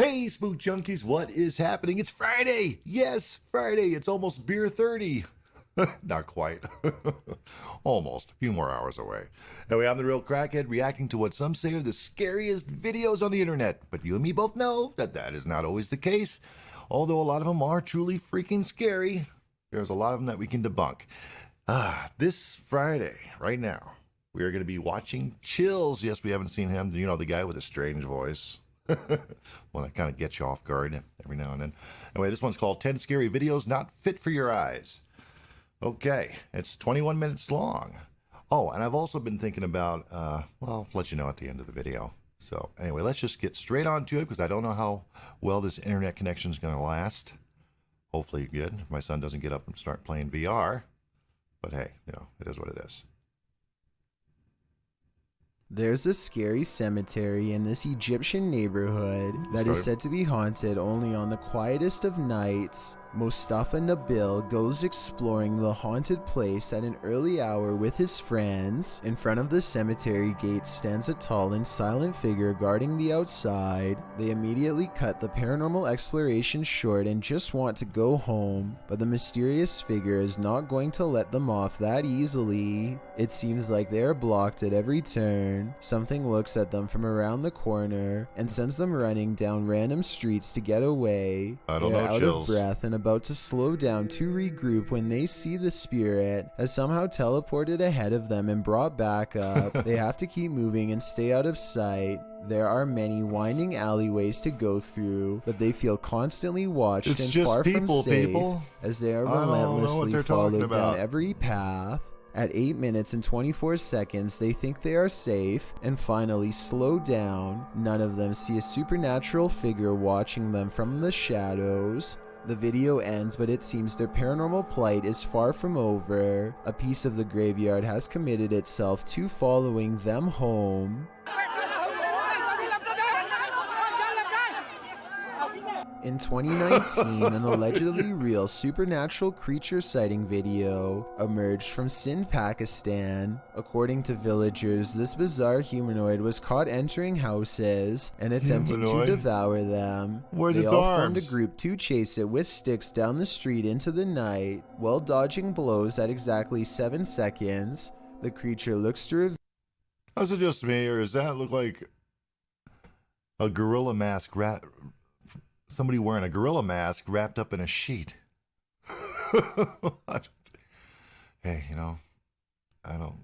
Hey, Spook Junkies, what is happening? It's Friday. Yes, Friday. It's almost beer 30. Not quite. Almost. A few more hours away. Anyway, I'm the real crackhead reacting to what some say are the scariest videos on the internet. But you and me both know that that is not always the case. Although a lot of them are truly freaking scary, there's a lot of them that we can debunk. This Friday, right now, we are going to be watching Chills. Yes, we haven't seen him. You know, the guy with a strange voice. Well, that kind of gets you off guard every now and then. Anyway, this one's called 10 Scary Videos Not Fit for Your Eyes. Okay, it's 21 minutes long. Oh, and I've also been thinking about, well, I'll let you know at the end of the video. So anyway, let's just get straight on to it because I don't know how well this internet connection is going to last. Hopefully good if my son doesn't get up and start playing VR. But hey, you know, it is what it is. There's a scary cemetery in this Egyptian neighborhood that is said to be haunted only on the quietest of nights. Mustafa Nabil goes exploring the haunted place at an early hour with his friends. In front of the cemetery gate stands a tall and silent figure guarding the outside. They immediately cut the paranormal exploration short and just want to go home, but the mysterious figure is not going to let them off that easily. It seems like they are blocked at every turn. Something looks at them from around the corner and sends them running down random streets to get away. They're out of breath and about to slow down to regroup when they see the spirit has somehow teleported ahead of them and brought back up. They have to keep moving and stay out of sight. There are many winding alleyways to go through, but they feel constantly watched and far from safe as they are relentlessly followed down every path. At 8 minutes and 24 seconds, they think they are safe and finally slow down. None of them see a supernatural figure watching them from the shadows. The video ends, but it seems their paranormal plight is far from over. A piece of the graveyard has committed itself to following them home. In 2019, an allegedly real supernatural creature sighting video emerged from Sindh, Pakistan. According to villagers, this bizarre humanoid was caught entering houses and attempting to devour them. They all formed a group to chase it with sticks down the street into the night. While dodging blows at exactly 7 seconds, the creature looks to reveal... Is it just me, or does that look like a gorilla mask somebody wearing a gorilla mask wrapped up in a sheet? Hey, you know, I don't...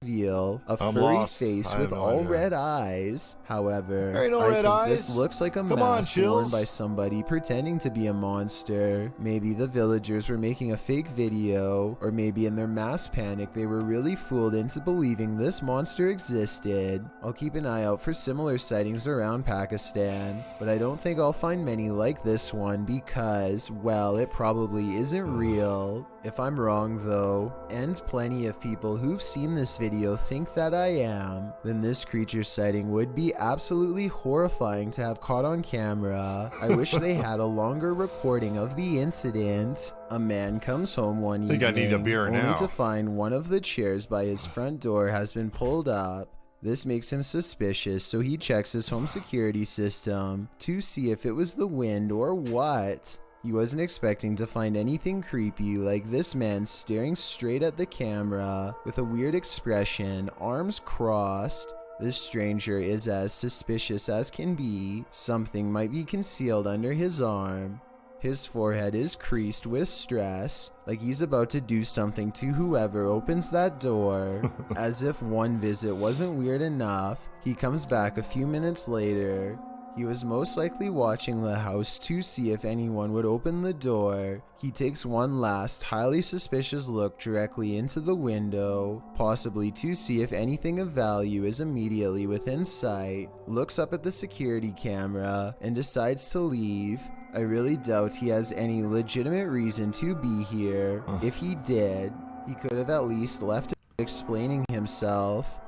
a furry face with all red eyes. However, I think this looks like a mask worn by somebody pretending to be a monster. Maybe the villagers were making a fake video, or maybe in their mass panic they were really fooled into believing this monster existed. I'll keep an eye out for similar sightings around Pakistan, but I don't think I'll find many like this one because, well, it probably isn't real. If I'm wrong though, and plenty of people who've seen this video think that I am, then this creature sighting would be absolutely horrifying to have caught on camera. I wish they had a longer recording of the incident. A man comes home one evening only to find one of the chairs by his front door has been pulled up. This makes him suspicious, so he checks his home security system to see if it was the wind or what. He wasn't expecting to find anything creepy like this man staring straight at the camera with a weird expression, arms crossed. This stranger is as suspicious as can be. Something might be concealed under his arm. His forehead is creased with stress, like he's about to do something to whoever opens that door. As if one visit wasn't weird enough, he comes back a few minutes later. He was most likely watching the house to see if anyone would open the door. He takes one last, highly suspicious look directly into the window, possibly to see if anything of value is immediately within sight, looks up at the security camera, and decides to leave. I really doubt he has any legitimate reason to be here. If he did, he could have at least left explaining himself.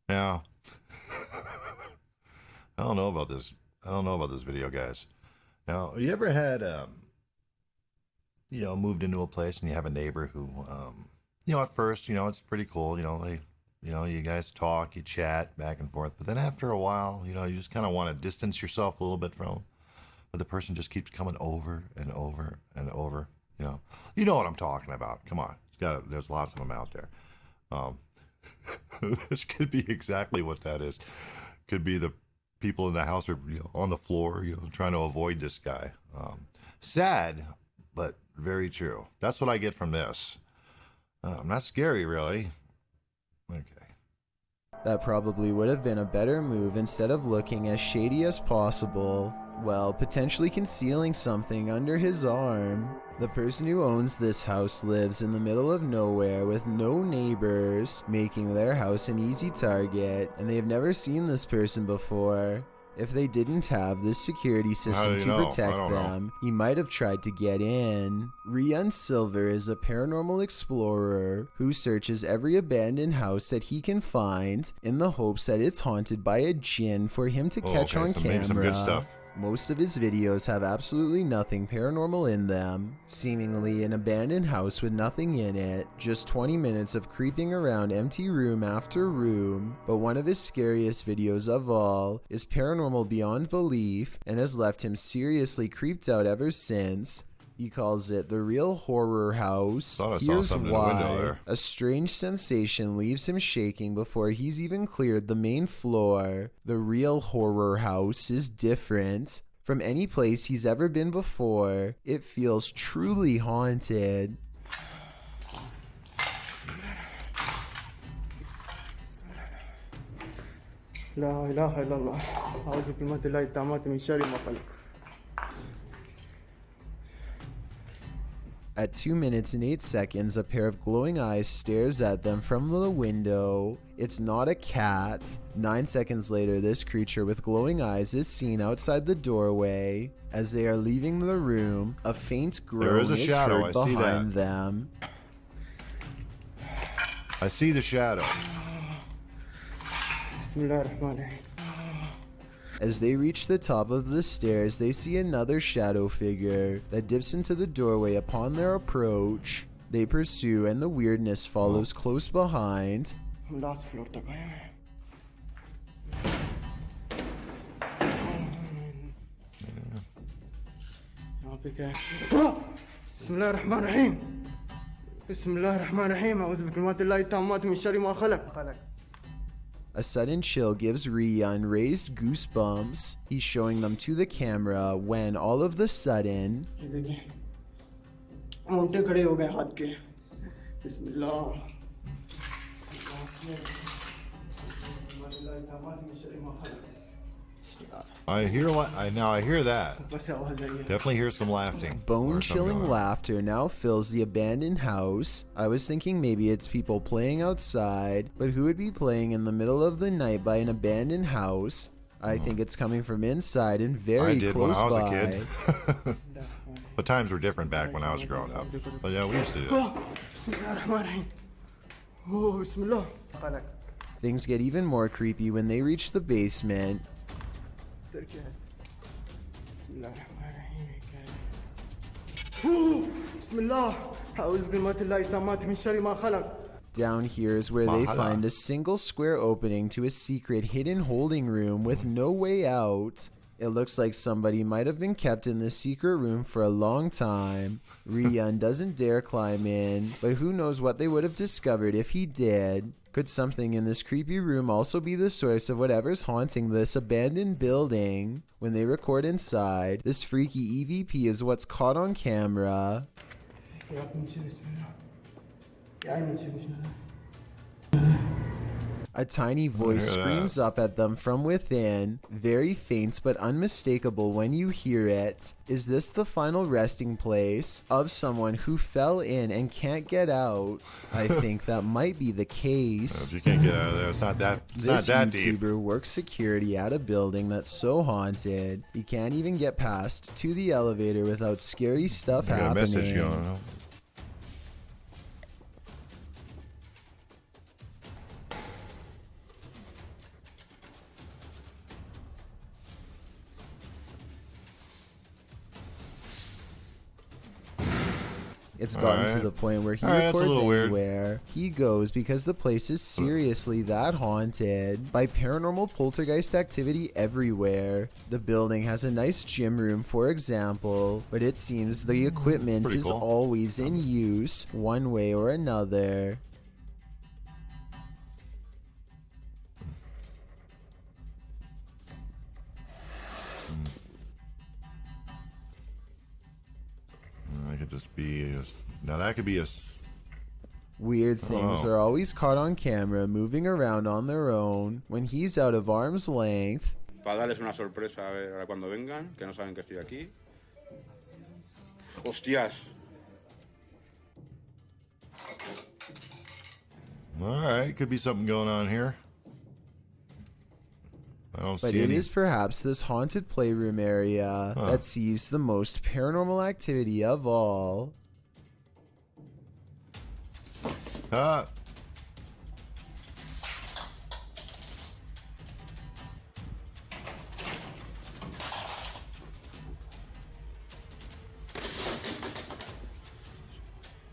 Now, I don't know about this. I don't know about this video, guys. Now, you ever had, moved into a place and you have a neighbor who, at first, it's pretty cool. They You know, you guys talk, you chat back and forth. But then after a while, you know, you just kind of want to distance yourself a little bit from them. But the person just keeps coming over and over and over. You know what I'm talking about. Come on. There's lots of them out there. This could be exactly what that is. Could be the people in the house are on the floor, trying to avoid this guy. Sad, but very true. That's what I get from this. Not scary, really. Okay. That probably would have been a better move instead of looking as shady as possible. Well, potentially concealing something under his arm. The person who owns this house lives in the middle of nowhere with no neighbors, making their house an easy target, and they have never seen this person before. If they didn't have this security system to protect them, he might have tried to get in. Rian Silver is a paranormal explorer who searches every abandoned house that he can find in the hopes that it's haunted by a djinn for him to catch on camera. Some good stuff. Most of his videos have absolutely nothing paranormal in them, seemingly an abandoned house with nothing in it, just 20 minutes of creeping around empty room after room. But one of his scariest videos of all is paranormal beyond belief and has left him seriously creeped out ever since. He calls it the real horror house. Here's why. A strange sensation leaves him shaking before he's even cleared the main floor. The real horror house is different from any place he's ever been before. It feels truly haunted. لا إله إلا الله أعوذ بكلمات الله التامات من شر ما خلق. At 2 minutes and 8 seconds, a pair of glowing eyes stares at them from the window. It's not a cat. 9 seconds later, this creature with glowing eyes is seen outside the doorway. As they are leaving the room, a faint groan is heard behind them. I see the shadow. As they reach the top of the stairs, they see another shadow figure that dips into the doorway upon their approach. They pursue and the weirdness follows close behind. A sudden chill gives Rian raised goosebumps. He's showing them to the camera when all of the sudden I hear that. Definitely hear some laughing. Bone-chilling laughter now fills the abandoned house. I was thinking maybe it's people playing outside, but who would be playing in the middle of the night by an abandoned house? I think it's coming from inside and very close by. I did when I was a kid. But times were different back when I was growing up. But yeah, we used to do that. Things get even more creepy when they reach the basement. Down here is where they find a single square opening to a secret hidden holding room with no way out. It looks like somebody might have been kept in this secret room for a long time. Rian doesn't dare climb in, but who knows what they would have discovered if he did. Could something in this creepy room also be the source of whatever's haunting this abandoned building? When they record inside, this freaky EVP is what's caught on camera. A tiny voice screams up at them from within, very faint but unmistakable when you hear it. Is this the final resting place of someone who fell in and can't get out? I think that might be the case. If you can't get out of there, it's not that deep. This YouTuber works security at a building that's so haunted, he can't even get past to the elevator without scary stuff happening. I got a message going on. It's gotten to the point where he records anywhere he goes because the place is seriously that haunted by paranormal poltergeist activity everywhere. The building has a nice gym room, for example, but it seems the equipment is always in use one way or another. Could just be now that could be a weird things are always caught on camera moving around on their own when he's out of arm's length. Para darles una sorpresa a cuando vengan, que no saben que estoy aquí. Hostias. All right, could be something going on here. But it is perhaps this haunted playroom area that sees the most paranormal activity of all.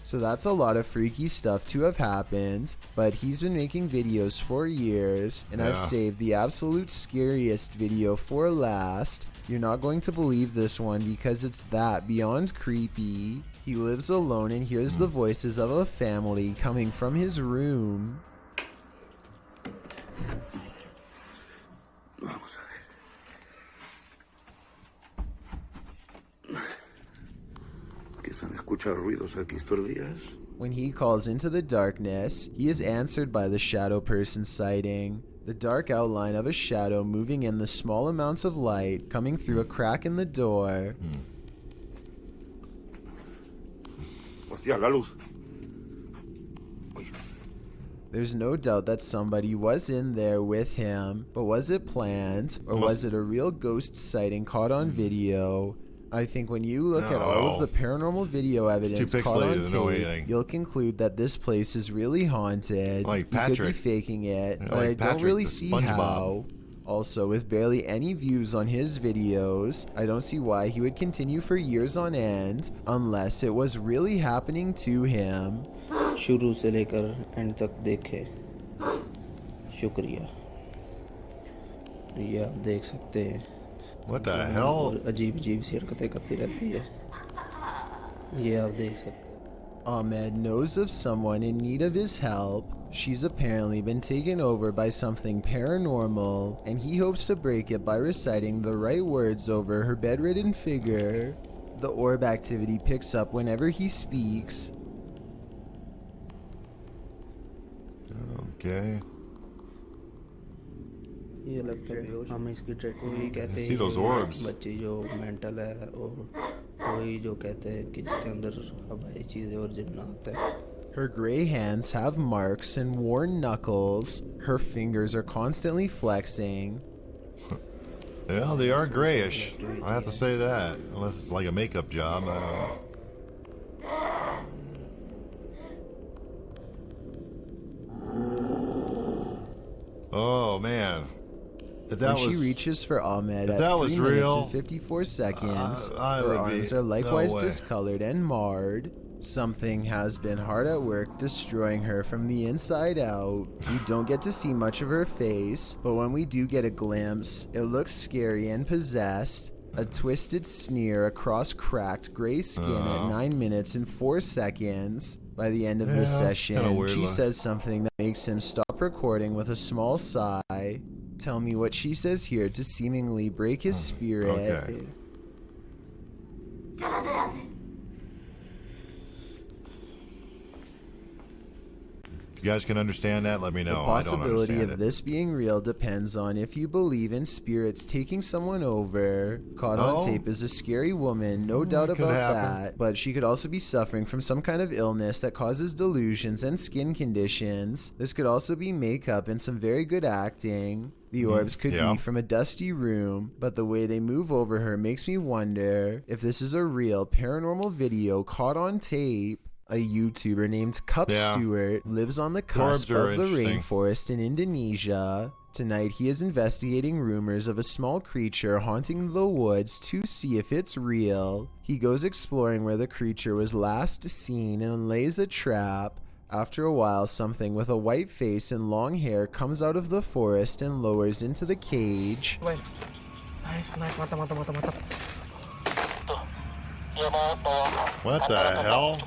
So that's a lot of freaky stuff to have happened, but he's been making videos for years, and I've saved the absolute scariest video for last. You're not going to believe this one because it's that beyond creepy. He lives alone and hears the voices of a family coming from his room. When he calls into the darkness, he is answered by the shadow person sighting. The dark outline of a shadow moving in the small amounts of light coming through a crack in the door. There's no doubt that somebody was in there with him, but was it planned, or was it a real ghost sighting caught on video? I think when you look at all of the paranormal video evidence caught on tape, you'll conclude that this place is really haunted. Like he could be faking it, but I don't really see how. Also, with barely any views on his videos, I don't see why he would continue for years on end, unless it was really happening to him. शुरू से लेकर and तक देखे शुक्रिया ये आप देख सकते हैं What the hell? अजीब अजीब सी हरकतें करती रहती है ये आप देख सकते हैं Ahmed knows of someone in need of his help. She's apparently been taken over by something paranormal, and he hopes to break it by reciting the right words over her bedridden figure. The orb activity picks up whenever he speaks. Okay. ये लगता है हम इसकी treatment कहते हैं See those orbs. बच्चे जो mental है और कोई जो कहते हैं कि इसके अंदर हवाई चीजें और जिन्नात है. Her gray hands have marks and worn knuckles. Her fingers are constantly flexing. Yeah, they are grayish. I have to say that. Unless it's like a makeup job. I don't know. Oh, man. When she reaches for Ahmed at 3 minutes and 54 seconds, her arms are likewise discolored and marred. Something has been hard at work destroying her from the inside out. We don't get to see much of her face, but when we do get a glimpse, it looks scary and possessed. A twisted sneer across cracked gray skin at 9 minutes and 4 seconds. By the end of the session, she says something that makes him stop recording with a small sigh. Tell me what she says here to seemingly break his spirit. Okay. You guys can understand that? Let me know. The possibility of this being real depends on if you believe in spirits taking someone over. Caught on tape is a scary woman, no doubt about that, but she could also be suffering from some kind of illness that causes delusions and skin conditions. This could also be makeup and some very good acting. The orbs could be from a dusty room, but the way they move over her makes me wonder if this is a real paranormal video caught on tape. A YouTuber named Cup Stewart lives on the cusp of the rainforest in Indonesia. Tonight, he is investigating rumors of a small creature haunting the woods to see if it's real. He goes exploring where the creature was last seen and lays a trap. After a while, something with a white face and long hair comes out of the forest and lowers into the cage. What the hell?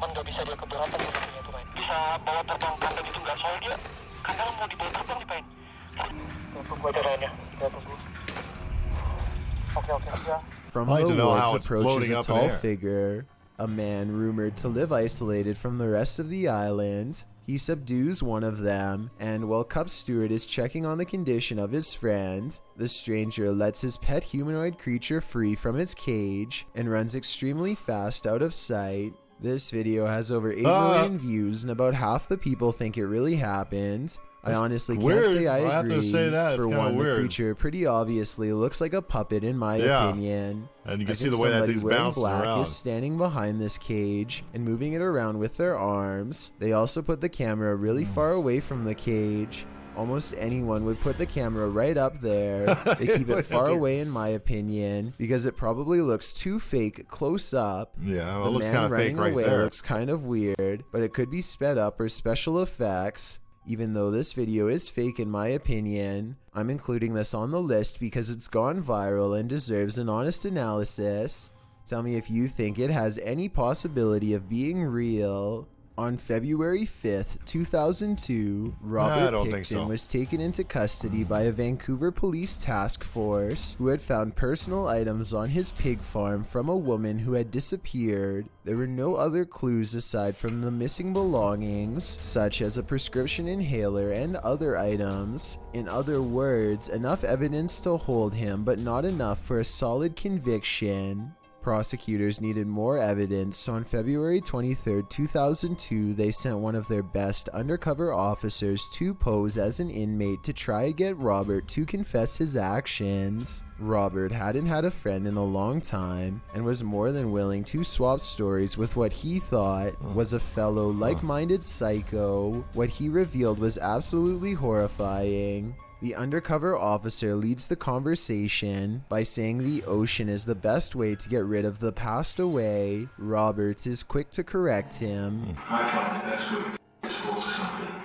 From the woods approaches a tall figure, a man rumored to live isolated from the rest of the island. He subdues one of them, and while Cup Stewart is checking on the condition of his friend, the stranger lets his pet humanoid creature free from its cage and runs extremely fast out of sight. This video has over 8 million views, and about half the people think it really happened. I honestly can't say I agree. Have to say that. For one, the creature pretty obviously looks like a puppet in my opinion. And you can see the way that thing's bouncing around. Black is standing behind this cage and moving it around with their arms. They also put the camera really far away from the cage. Almost anyone would put the camera right up there. They keep it far away in my opinion because it probably looks too fake close up. Yeah, well, it looks kind of fake right there. Looks kind of weird, but it could be sped up or special effects. Even though this video is fake in my opinion, I'm including this on the list because it's gone viral and deserves an honest analysis. Tell me if you think it has any possibility of being real. On February 5th, 2002, Robert Pickton was taken into custody by a Vancouver police task force who had found personal items on his pig farm from a woman who had disappeared. There were no other clues aside from the missing belongings, such as a prescription inhaler and other items. In other words, enough evidence to hold him, but not enough for a solid conviction. Prosecutors needed more evidence, so on February 23, 2002, they sent one of their best undercover officers to pose as an inmate to try to get Robert to confess his actions. Robert hadn't had a friend in a long time and was more than willing to swap stories with what he thought was a fellow like-minded psycho. What he revealed was absolutely horrifying. The undercover officer leads the conversation by saying the ocean is the best way to get rid of the passed away. Roberts is quick to correct him. I thought the best way to dispose of something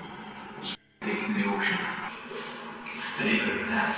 was taking the ocean. Any better than that?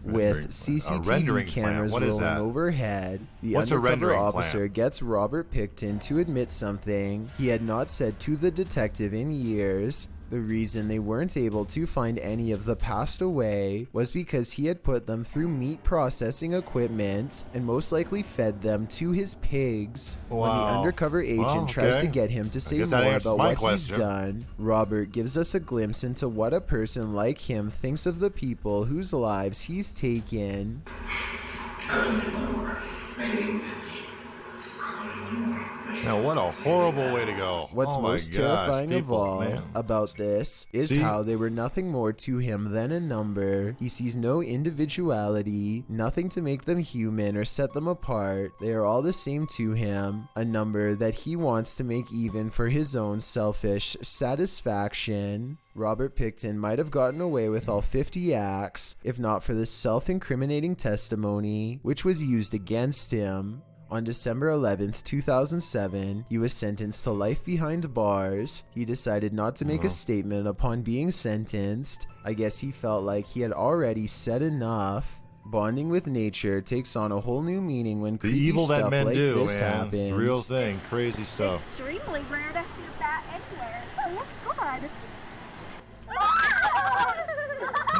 With CCTV cameras rolling overhead, the undercover officer gets Robert Pickton to admit something he had not said to the detective in years. The reason they weren't able to find any of the passed away was because he had put them through meat processing equipment and most likely fed them to his pigs. When the undercover agent tries to get him to say more about what he's done, Robert gives us a glimpse into what a person like him thinks of the people whose lives he's taken. Now, what a horrible way to go. What's most terrifying of all about this is how they were nothing more to him than a number. He sees no individuality, nothing to make them human or set them apart. They are all the same to him, a number that he wants to make even for his own selfish satisfaction. Robert Pickton might have gotten away with all 50 acts, if not for this self-incriminating testimony, which was used against him. On December 11th, 2007, he was sentenced to life behind bars. He decided not to make a statement upon being sentenced. I guess he felt like he had already said enough. Bonding with nature takes on a whole new meaning when creepy stuff like this happens. It's a real thing, crazy stuff. Extremely rare to see a bat anywhere. Oh, God.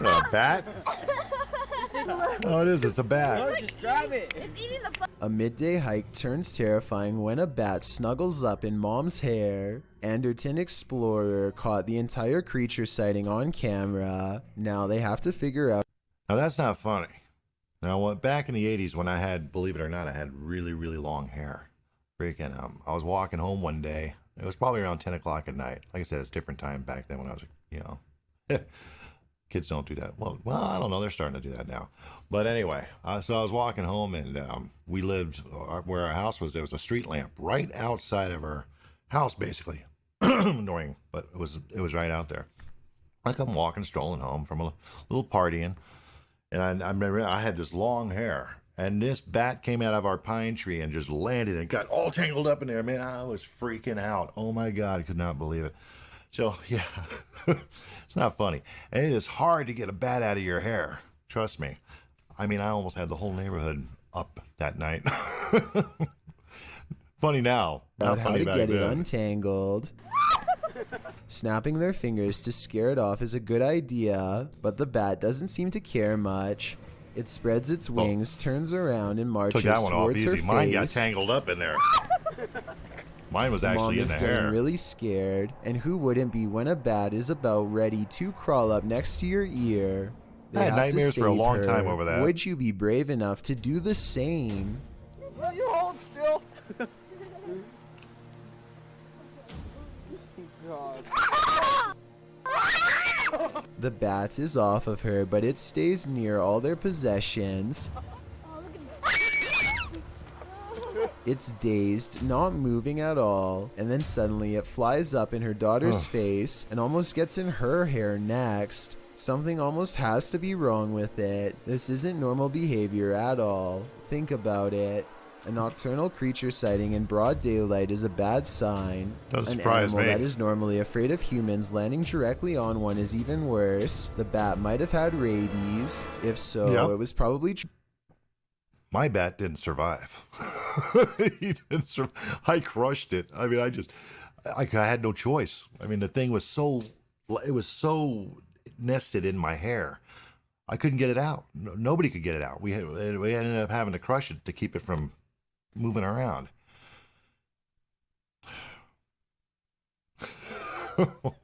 A bat? Oh, it is. It's a bat. A midday hike turns terrifying when a bat snuggles up in Mom's hair. Anderton Explorer caught the entire creature sighting on camera. Now they have to figure out. Now that's not funny. Now, back in the 80s when I had, believe it or not, I had really, really long hair. Freaking, I was walking home one day. It was probably around 10 o'clock at night. Like I said, it's a different time back then when I was, kids don't do that. Well, I don't know. They're starting to do that now. But anyway, so I was walking home and we lived where our house was. There was a street lamp right outside of our house, basically. Annoying, but it was right out there. Like I'm walking, strolling home from a little partying, and I remember I had this long hair, and this bat came out of our pine tree and just landed and got all tangled up in there. Man, I was freaking out. Oh my God, I could not believe it. So yeah, it's not funny, and it is hard to get a bat out of your hair. Trust me. I mean, I almost had the whole neighborhood up that night. Funny now. Not how funny to back get it then. untangled. Snapping their fingers to scare it off is a good idea, but the bat doesn't seem to care much. It spreads its wings, turns around, and marches Took that one off towards her easy. Mine got face. tangled up in there. Mine was actually in the getting hair. really scared, and who wouldn't be when a bat is about ready to crawl up next to your ear? They I had have to nightmares for a save long her. time over that. Would you be brave enough to do the same? Will you hold still? God. The bat is off of her, but it stays near all their possessions. It's dazed, not moving at all, and then suddenly it flies up in her daughter's face and almost gets in her hair next. Something almost has to be wrong with it. This isn't normal behavior at all. Think about it. A nocturnal creature sighting in broad daylight is a bad sign. Doesn't An surprise animal me. that is normally afraid of humans landing directly on one is even worse. The bat might have had rabies. If so, Yep. it was probably My bat didn't survive. He didn't survive. I crushed it. I mean, I had no choice. I mean, the thing was so nested in my hair. I couldn't get it out. Nobody could get it out. We ended up having to crush it to keep it from moving around. Horrible.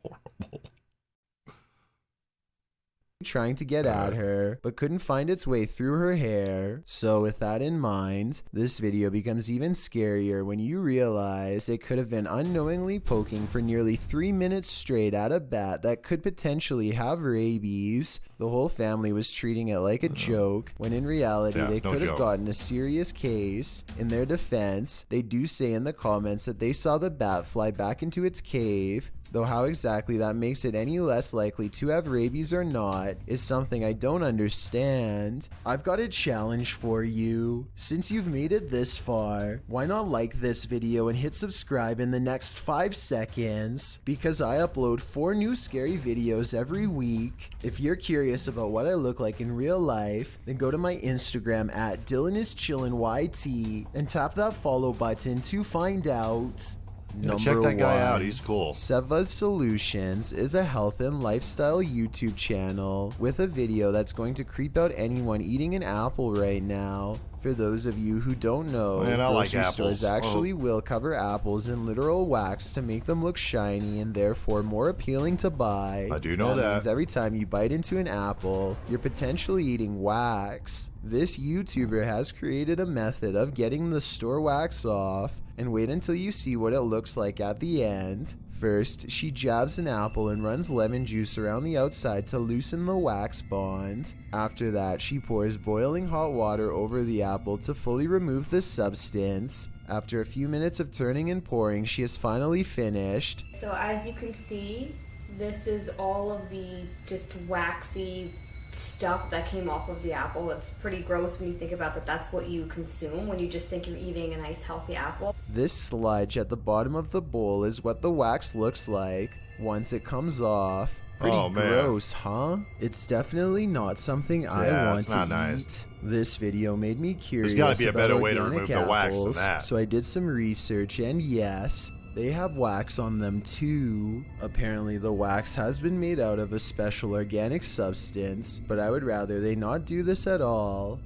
trying to get at her, but couldn't find its way through her hair. So with that in mind, this video becomes even scarier when you realize it could have been unknowingly poking for nearly 3 minutes straight at a bat that could potentially have rabies. The whole family was treating it like a joke, when in reality they could have gotten a serious case. In their defense, they do say in the comments that they saw the bat fly back into its cave, though how exactly that makes it any less likely to have rabies or not is something I don't understand. I've got a challenge for you. Since you've made it this far, why not like this video and hit subscribe in the next 5 seconds? Because I upload 4 new scary videos every week. If you're curious about what I look like in real life, then go to my Instagram at DylanIsChillinYT and tap that follow button to find out. Yeah, check that guy out. He's cool. Seva's Solutions is a health and lifestyle YouTube channel with a video that's going to creep out anyone eating an apple right now. For those of you who don't know, Man, I like grocery apples. stores actually will cover apples in literal wax to make them look shiny and therefore more appealing to buy. I do know that. Means every time you bite into an apple, you're potentially eating wax. This YouTuber has created a method of getting the store wax off, and wait until you see what it looks like at the end. First, she jabs an apple and runs lemon juice around the outside to loosen the wax bond. After that, she pours boiling hot water over the apple to fully remove the substance. After a few minutes of turning and pouring, she is finally finished. So as you can see, this is all of the just waxy stuff that came off of the apple. It's pretty gross when you think about that. That's what you consume when you just think you're eating a nice healthy apple. This sludge at the bottom of the bowl is what the wax looks like once it comes off. Pretty gross, huh? It's definitely not something I want to eat. This video made me curious. There's gotta be a about better way to organic remove the wax than apples, that. So I did some research, and yes, they have wax on them too. Apparently the wax has been made out of a special organic substance, but I would rather they not do this at all.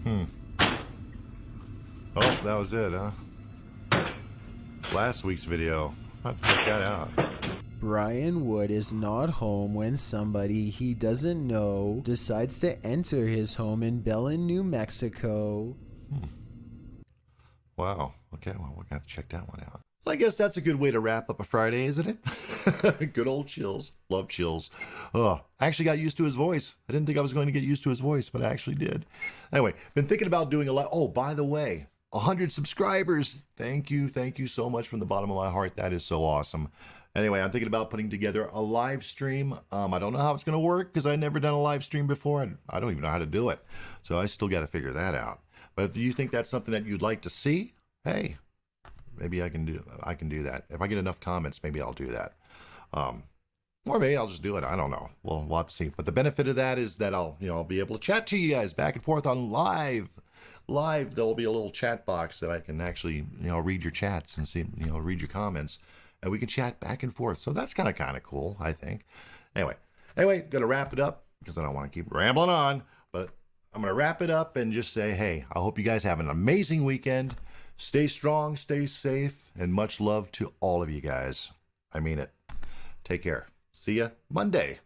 Oh, that was it, huh? Last week's video. I'll have to check that out. Brian Wood is not home when somebody he doesn't know decides to enter his home in Belen, New Mexico. Wow. Okay, well, we're going to have to check that one out. So I guess that's a good way to wrap up a Friday, isn't it? Good old Chills. Love Chills. Oh, I actually got used to his voice. I didn't think I was going to get used to his voice, but I actually did. Anyway, been thinking about doing a lot. Oh, by the way, 100 subscribers. Thank you so much from the bottom of my heart. That is so awesome. Anyway, I'm thinking about putting together a live stream. I don't know how it's going to work because I've never done a live stream before. I don't even know how to do it. So I still got to figure that out. But if you think that's something that you'd like to see, hey, maybe I can do that. If I get enough comments, maybe I'll do that. Or maybe I'll just do it. I don't know. We'll have to see. But the benefit of that is that I'll be able to chat to you guys back and forth on live. There'll be a little chat box that I can actually, read your chats and see, read your comments. And we can chat back and forth. So that's kind of cool, I think. Anyway, going to wrap it up because I don't want to keep rambling on. But I'm going to wrap it up and just say, hey, I hope you guys have an amazing weekend. Stay strong, stay safe, and much love to all of you guys. I mean it. Take care. See ya Monday.